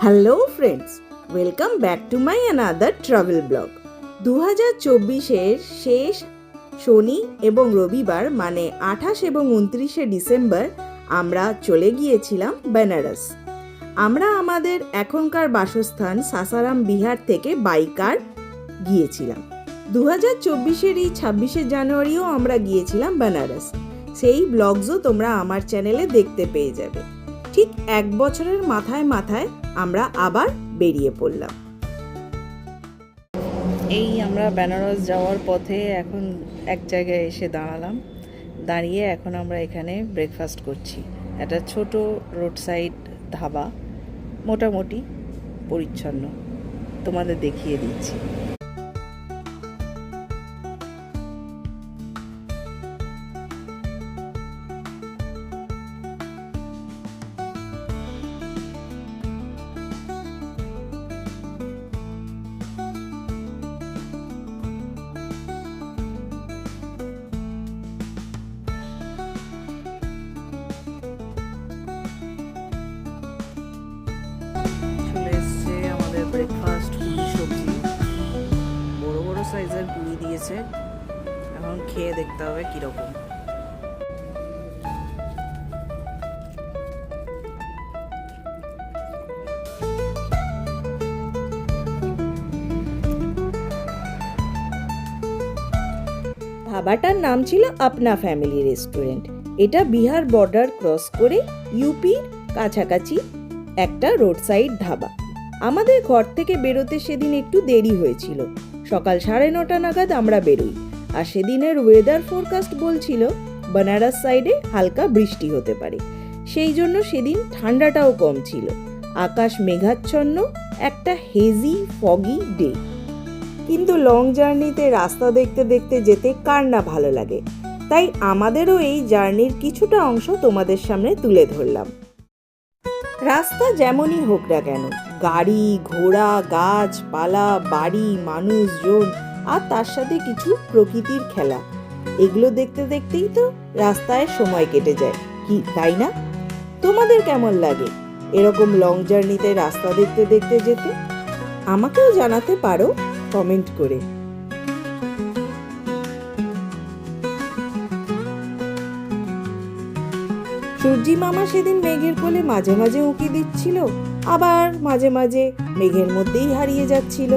Hello friends, welcome back to my another travel blog. 2024-এর শেষ শনি এবং রবিবার মানে 28 এবং 29শে ডিসেম্বর আমরা চলে গিয়েছিলাম বেনারস। আমরা আমাদের এখনকার বাসস্থান সাসারাম বিহার থেকে বাই কার গিয়েছিলাম। 2024-এর এই 26শে জানুয়ারিও আমরা গিয়েছিলাম বেনারস। সেই ব্লগসও তোমরা আমার চ্যানেলে দেখতে পেয়ে যাবে। ঠিক এক বছরের মাথায় আমরা আবার বেরিয়ে পড়লাম। এই আমরা বেনারস যাওয়ার পথে এখন এক জায়গায় এসে দাঁড়িয়ে এখন আমরা এখানে ব্রেকফাস্ট করছি। একটা ছোট রোড সাইড ধাবা, মোটামুটি পরিচ্ছন্ন, তোমাদের দেখিয়ে দিচ্ছি। ব্রেকফাস্ট পুরি সবজি, বড় বড় সাইজের পুরি দিয়েছে। এখন খেয়ে দেখতে হবে কিরকম। ধাবাটার নাম ছিল আপনা ফ্যামিলি রেস্টুরেন্ট। এটা বিহার বর্ডার ক্রস করে ইউপির কাছাকাছি একটা রোড সাইড ধাবা। আমাদের ঘর থেকে বেরোতে সেদিন একটু দেরি হয়েছিল। সকাল 9:30 নাগাদ আমরা বেরোই। আর সেদিনের ওয়েদার ফোরকাস্ট বলছিল বেনারস সাইডে হালকা বৃষ্টি হতে পারে। সেই জন্য সেদিন ঠান্ডাটাও কম ছিল। আকাশ মেঘাচ্ছন্ন, একটা হেজি ফগি ডে। কিন্তু লং জার্নিতে রাস্তা দেখতে দেখতে যেতে কার না ভালো লাগে, তাই আমাদেরও এই জার্নির কিছুটা অংশ তোমাদের সামনে তুলে ধরলাম। রাস্তা যেমনই হোক না কেন, গাড়ি ঘোড়া, গাছপালা, বাড়ি, মানুষজন আর তার সাথে কিছু প্রকৃতির খেলা, এগুলো দেখতে দেখতেই তো রাস্তায় সময় কেটে যায়, কি তাই না? তোমাদের কেমন লাগে এরকম লং জার্নিতে রাস্তা দেখতে দেখতে যেতে? আমাকেও জানাতে পারো কমেন্ট করে। সূর্যি মামা সেদিন মেঘের কোলে মাঝে মাঝে উঁকি দিচ্ছিল, আবার মাঝে মাঝে মেঘের মধ্যেই হারিয়ে যাচ্ছিল।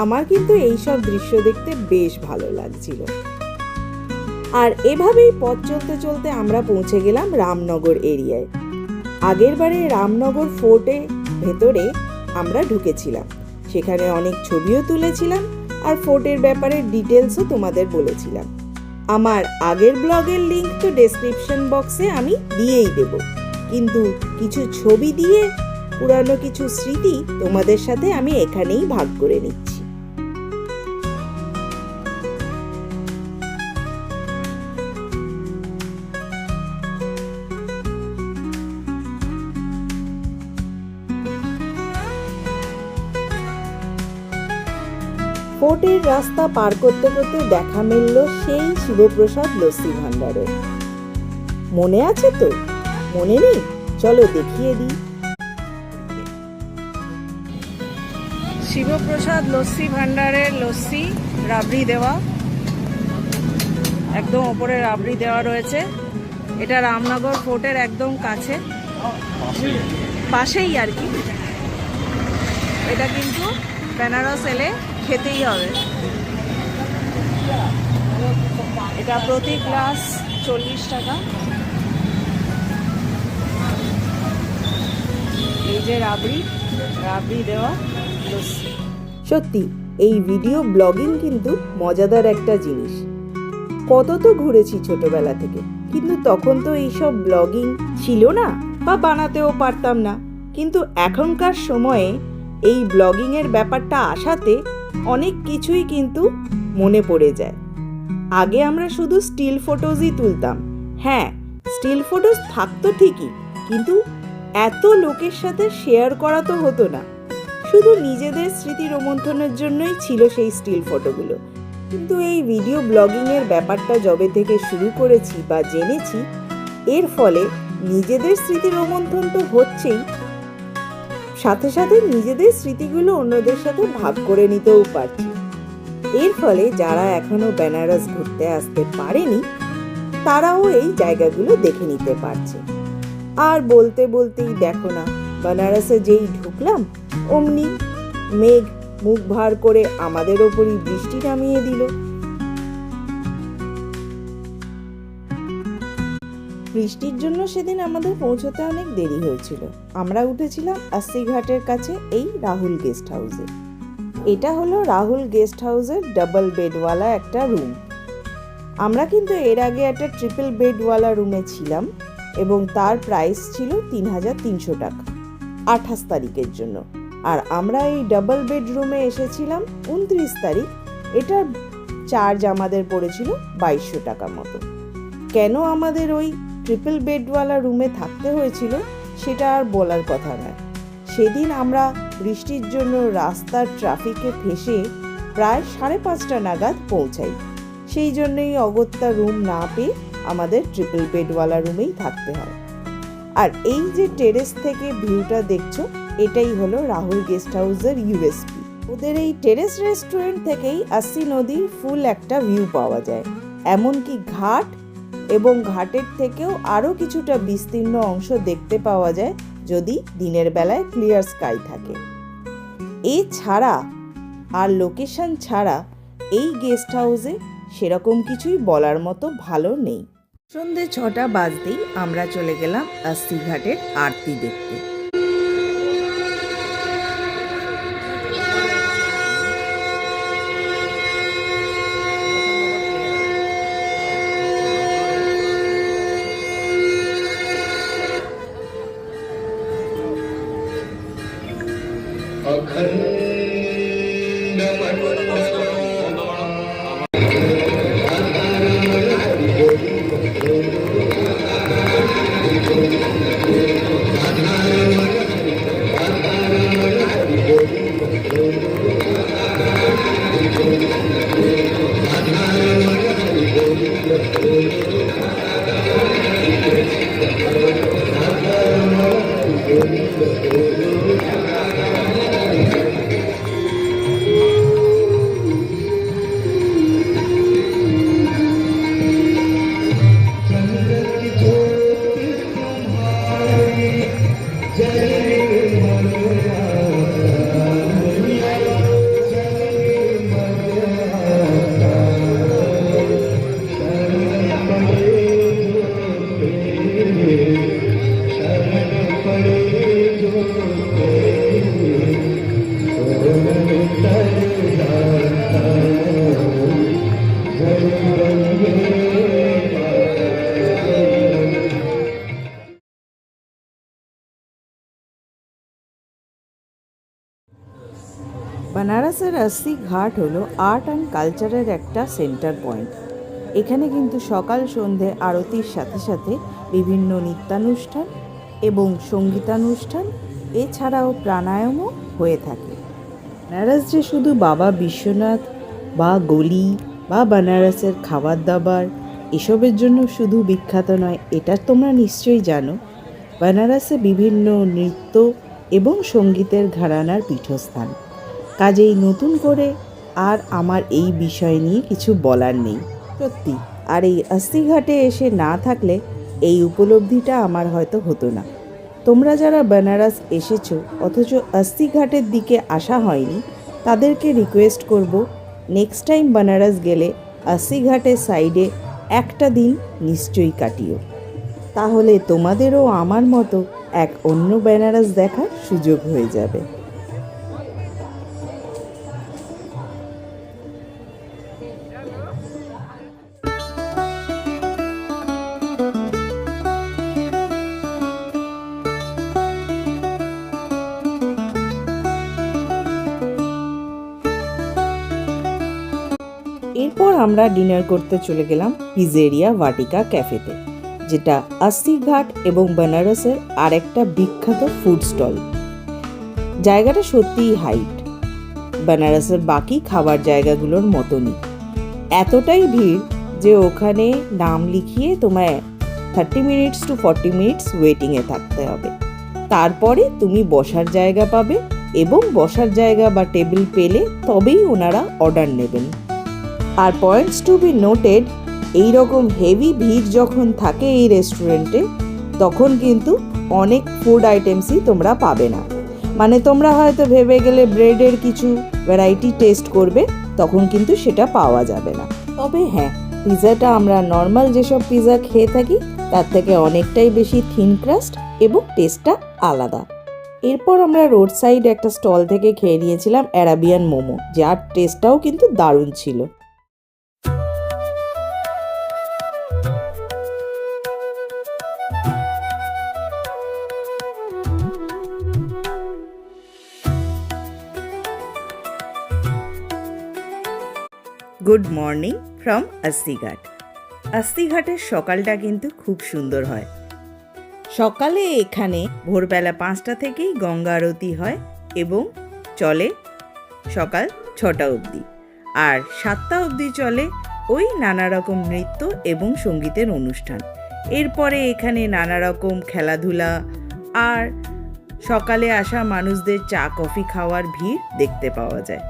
আমার কিন্তু এইসব দৃশ্য দেখতে বেশ ভালো লাগছিল। আর এভাবেই পথ চলতে চলতে আমরা পৌঁছে গেলাম রামনগর এরিয়ায়। আগের বারে রামনগর ফোর্টে ভেতরে আমরা ঢুকেছিলাম, সেখানে অনেক ছবিও তুলেছিলাম আর ফোর্টের ব্যাপারে ডিটেলসও তোমাদের বলেছিলাম। আমার আগের ব্লগের লিংক তো ডেসক্রিপশন বক্সে আমি দিয়েই দেব, কিন্তু কিছু ছবি দিয়ে পুরানো কিছু স্মৃতি তোমাদের সাথে আমি এখানেই ভাগ করে নিচ্ছি। ফোর্টের রাস্তা পার করতে করতে দেখা মিলল সেই শিবপ্রসাদ লস্যি ভান্ডারের। মনে আছে তো? মনে নেই? চলো দেখিয়ে দিই। শিবপ্রসাদ লস্যি ভান্ডারের লস্যি, রাবড়ি দেওয়া, একদম ওপরে রাবড়ি দেওয়া রয়েছে। এটা রামনগর ফোর্টের একদম কাছে, পাশেই আর কি। এটা কিন্তু বেনারস এলে খেতেই হবে। এটা প্রতি গ্লাস 40 টাকা। এই যে রাবড়ি দেওয়া লস্যি। সত্যি এই ভিডিও ব্লগিং কিন্তু মজাদার একটা জিনিস। কত তো ঘুরেছি ছোটবেলা থেকে, কিন্তু তখন তো এইসব ব্লগিং ছিল না বা বানাতেও পারতাম না। কিন্তু এখনকার সময়ে এই ব্লগিংয়ের ব্যাপারটা আসাতে অনেক কিছুই কিন্তু মনে পড়ে যায়। আগে আমরা শুধু স্টিল ফটোজই তুলতাম। হ্যাঁ, স্টিল ফটোজ থাকতো ঠিকই, কিন্তু এত লোকের সাথে শেয়ার করা তো হতো না। শুধু নিজেদের স্মৃতি রোমন্থনের জন্যই ছিল সেই স্টিল ফটোগুলো। কিন্তু এই ভিডিও ব্লগিংয়ের ব্যাপারটা যবে থেকে শুরু করেছি বা জেনেছি, এর ফলে নিজেদের স্মৃতি রোমন্থন তো হচ্ছেই, সাথে সাথে নিজেদের স্মৃতিগুলো অন্যদের সাথে ভাগ করে নিতেও পারছি। এর ফলে যারা এখনো বেনারস ঘুরতে আসতে পারেনি তারাও এই জায়গাগুলো দেখে নিতে পারছে। আর বলতে বলতেই দেখো না, বেনারসে যেই ঢুকলাম অমনি মেঘ মুখ ভার করে আমাদের ওপরই বৃষ্টি নামিয়ে দিল। বৃষ্টির জন্য সেদিন আমাদের পৌঁছতে অনেক দেরি হয়েছিল। আমরা উঠেছিলাম আস্সি ঘাটের কাছে এই রাহুল গেস্ট হাউসে। এটা হলো রাহুল গেস্ট হাউসের ডাবল বেডওয়ালা একটা রুম। আমরা কিন্তু এর আগে একটা ট্রিপল বেডওয়ালা রুমে ছিলাম এবং তার প্রাইস ছিল 3,300 টাকা 28 তারিখের জন্য। আর আমরা এই ডাবল বেডরুমে এসেছিলাম 29 তারিখ। এটার চার্জ আমাদের পড়েছিল 2200 টাকা মতো। কেন আমাদের ওই ট্রিপল বেডওয়ালা রুমে থাকতে হয়েছিল সেটা আর বলার কথা নয়। সেদিন আমরা বৃষ্টির জন্য রাস্তার ট্রাফিকে ফেঁসে প্রায় 5:30 নাগাদ পৌঁছাই। সেই জন্যই অগত্যা রুম না পেয়ে আমাদের ট্রিপল বেডওয়ালা রুমেই থাকতে হয়। আর এই যে টেরেস থেকে ভিউটা দেখছো, এটাই হলো রাহুল গেস্ট হাউসের ইউএসপি। ওদের এই টেরেস রেস্টুরেন্ট থেকেই আস্সি নদীর ফুল একটা ভিউ পাওয়া যায়। এমনকি ঘাট এবং ঘাটের থেকেও আরও কিছুটা বিস্তীর্ণ অংশ দেখতে পাওয়া যায় যদি দিনের বেলায় ক্লিয়ার স্কাই থাকে। এছাড়া আর লোকেশন ছাড়া এই গেস্ট হাউসে সেরকম কিছুই বলার মতো ভালো নেই। সন্ধে 6টা বাজতেই আমরা চলে গেলাম আস্সি ঘাটের আরতি দেখতে। বেনারসের আস্সি ঘাট হলো আর্ট অ্যান্ড কালচারের একটা সেন্টার পয়েন্ট। এখানে কিন্তু সকাল সন্ধে আরতির সাথে সাথে বিভিন্ন নৃত্যানুষ্ঠান এবং সঙ্গীতানুষ্ঠান এছাড়াও প্রাণায়ামও হয়ে থাকে। বেনারস যে শুধু বাবা বিশ্বনাথ বা গলি বা বেনারসের খাবার দাবার এসবের জন্য শুধু বিখ্যাত নয়, এটা তোমরা নিশ্চয়ই জানো। বেনারসে বিভিন্ন নৃত্য এবং সঙ্গীতের ঘরানার পীঠস্থান। কাজেই নতুন করে আর আমার এই বিষয় নিয়ে কিছু বলার নেই সত্যি। আর এই আস্সি ঘাটে এসে না থাকলে এই উপলব্ধিটা আমার হয়তো হতো না। তোমরা যারা বেনারস এসেছো অথচ আস্সি ঘাটের দিকে আসা হয়নি, তাদেরকে রিকোয়েস্ট করব নেক্সট টাইম বেনারস গেলে আস্সি ঘাটের সাইডে একটা দিন নিশ্চয়ই কাটিও। তাহলে তোমাদেরও আমার মতো এক অন্য বেনারস দেখার সুযোগ হয়ে যাবে। এরপর আমরা ডিনার করতে চলে গেলাম পিজেরিয়া ভাটিকা ক্যাফেতে, যেটা আস্সি ঘাট এবং বেনারসের আরেকটা বিখ্যাত ফুড স্টল। জায়গাটা সত্যিই হাইট, বেনারসের বাকি খাবার জায়গাগুলোর মতনই। এতটাই ভিড় যে ওখানে নাম লিখিয়ে তোমায় 30 মিনিটস টু 40 মিনিটস ওয়েটিংয়ে থাকতে হবে। তারপরে তুমি বসার জায়গা পাবে এবং বসার জায়গা বা টেবিল পেলে তবেই ওনারা অর্ডার নেবেন। আর পয়েন্টস টু বি নোটেড, এই রকম হেভি ভিড় যখন থাকে এই রেস্টুরেন্টে তখন কিন্তু অনেক ফুড আইটেমসই তোমরা পাবে না। মানে তোমরা হয়তো ভেবে গেলে ব্রেডের কিছু ভ্যারাইটি টেস্ট করবে, তখন কিন্তু সেটা পাওয়া যাবে না। তবে হ্যাঁ, পিৎজাটা আমরা নর্মাল যেসব পিৎজা খেয়ে থাকি তার থেকে অনেকটাই বেশি থিন ক্রাস্ট এবং টেস্টটা আলাদা। এরপর আমরা রোড সাইড একটা স্টল থেকে খেয়ে নিয়েছিলাম অ্যারাবিয়ান মোমো, যার টেস্টটাও কিন্তু দারুণ ছিল। Good morning from Astighat. আস্তিঘাটের সকালটা কিন্তু খুব সুন্দর হয়। সকালে এখানে ভোরবেলা 5টা থেকেই গঙ্গা আরতি হয় এবং চলে সকাল 6টা অবধি, আর 7টা অবধি চলে ওই নানা রকম নৃত্য এবং সঙ্গীতের অনুষ্ঠান। এরপরে এখানে নানা রকম খেলাধুলা আর সকালে আসা মানুষদের চা কফি খাওয়ার ভিড় দেখতে পাওয়া যায়।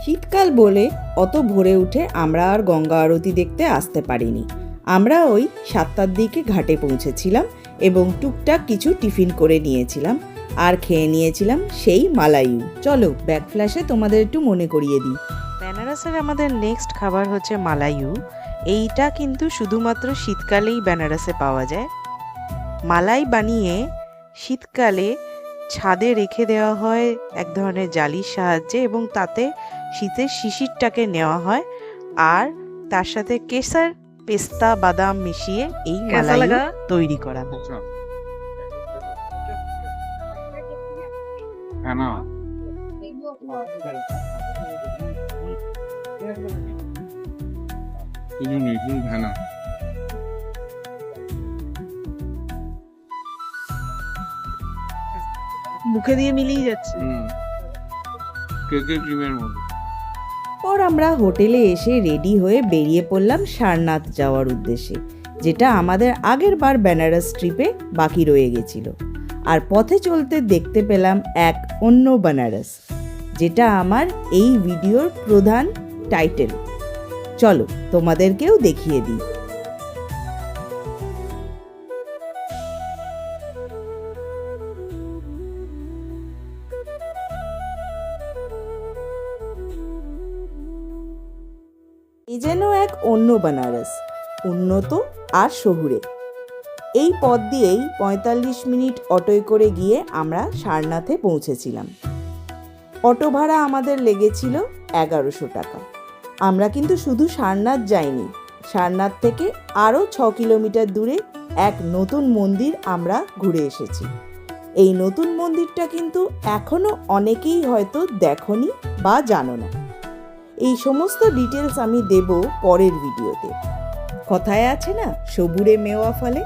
শীতকাল বলে অত ভোরে উঠে আমরা আর গঙ্গা আরতি দেখতে আসতে পারিনি। আমরা ওই 7টার দিকে ঘাটে পৌঁছেছিলাম এবং টুকটাক কিছু টিফিন করে নিয়েছিলাম আর খেয়ে নিয়েছিলাম সেই মালাইউ। চলো ব্যাক ফ্ল্যাশে তোমাদের একটু মনে করিয়ে দিই। বেনারসের আমাদের নেক্সট খাবার হচ্ছে মালাইউ। এইটা কিন্তু শুধুমাত্র শীতকালেই বেনারসে পাওয়া যায়। মালাই বানিয়ে শীতকালে ছাদে রেখে দেওয়া হয় এক ধরনের জালির সাহায্যে এবং তাতে শীতের শিশিরটাকে নেওয়া হয় আর তার সাথে কেসার, পেস্তা, বাদাম মিশিয়ে এই মালাই তৈরি করা হয়। মুখে দিয়ে মিলিয়ে যাচ্ছে কেকের ক্রিমের মতো। পর আমরা হোটেলে এসে রেডি হয়ে বেরিয়ে পড়লাম সারনাথ যাওয়ার উদ্দেশ্যে, যেটা আমাদের আগের বার বেনারস ট্রিপে বাকি রয়ে গেছিল। আর পথে চলতে দেখতে পেলাম এক অন্য বেনারস, যেটা আমার এই ভিডিওর প্রধান টাইটেল। চলো তোমাদেরকেও দেখিয়ে দিই। এই যেন এক অন্য বেনারস, উন্নত আর শহুরে। এই পথ দিয়েই 45 মিনিট অটোয় করে গিয়ে আমরা সারনাথে পৌঁছেছিলাম। অটো ভাড়া আমাদের লেগেছিল 1100 টাকা। আমরা কিন্তু শুধু সারনাথ যাইনি, সারনাথ থেকে আরও 6 কিলোমিটার দূরে এক নতুন মন্দির আমরা ঘুরে এসেছি। এই নতুন মন্দিরটা কিন্তু এখনও অনেকেই হয়তো দেখোনি বা জানো না। এই সমস্ত ডিটেলস আমি দেব পরের ভিডিওতে। কথায় আছে না, সবুরে মেওয়া ফলে।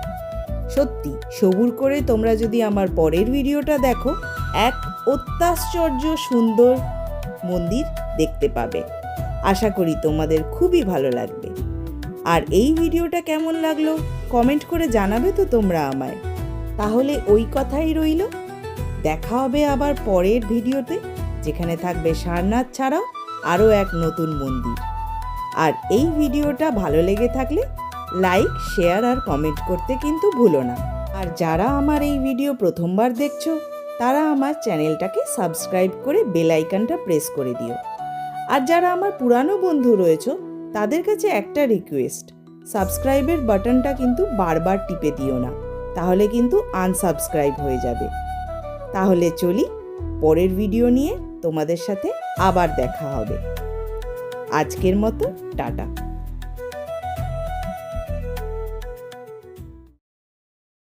সত্যি সবুর করে তোমরা যদি আমার পরের ভিডিওটা দেখো, এক অত্যাশ্চর্য সুন্দর মন্দির দেখতে পাবে। আশা করি তোমাদের খুবই ভালো লাগবে। আর এই ভিডিওটা কেমন লাগলো কমেন্ট করে জানাবে তো তোমরা আমায়। তাহলে ওই কথাই রইল, দেখা হবে আবার পরের ভিডিওতে, যেখানে থাকবে সারনাথ ছাড়াও আরও এক নতুন মন্দির। আর এই ভিডিওটা ভালো লেগে থাকলে লাইক, শেয়ার আর কমেন্ট করতে কিন্তু ভুলো না। আর যারা আমার এই ভিডিও প্রথমবার দেখছো তারা আমার চ্যানেলটাকে সাবস্ক্রাইব করে বেল আইকনটা প্রেস করে দিও। আর যারা আমার পুরানো বন্ধু রয়েছো তাদের কাছে একটা রিকোয়েস্ট, সাবস্ক্রাইবের বাটনটা কিন্তু বারবার টিপে দিও না, তাহলে কিন্তু আনসাবস্ক্রাইব হয়ে যাবে। তাহলে চলি, পরের ভিডিও নিয়ে তোমাদের সাথে আবার দেখা হবে। আজকের মতো টাটা।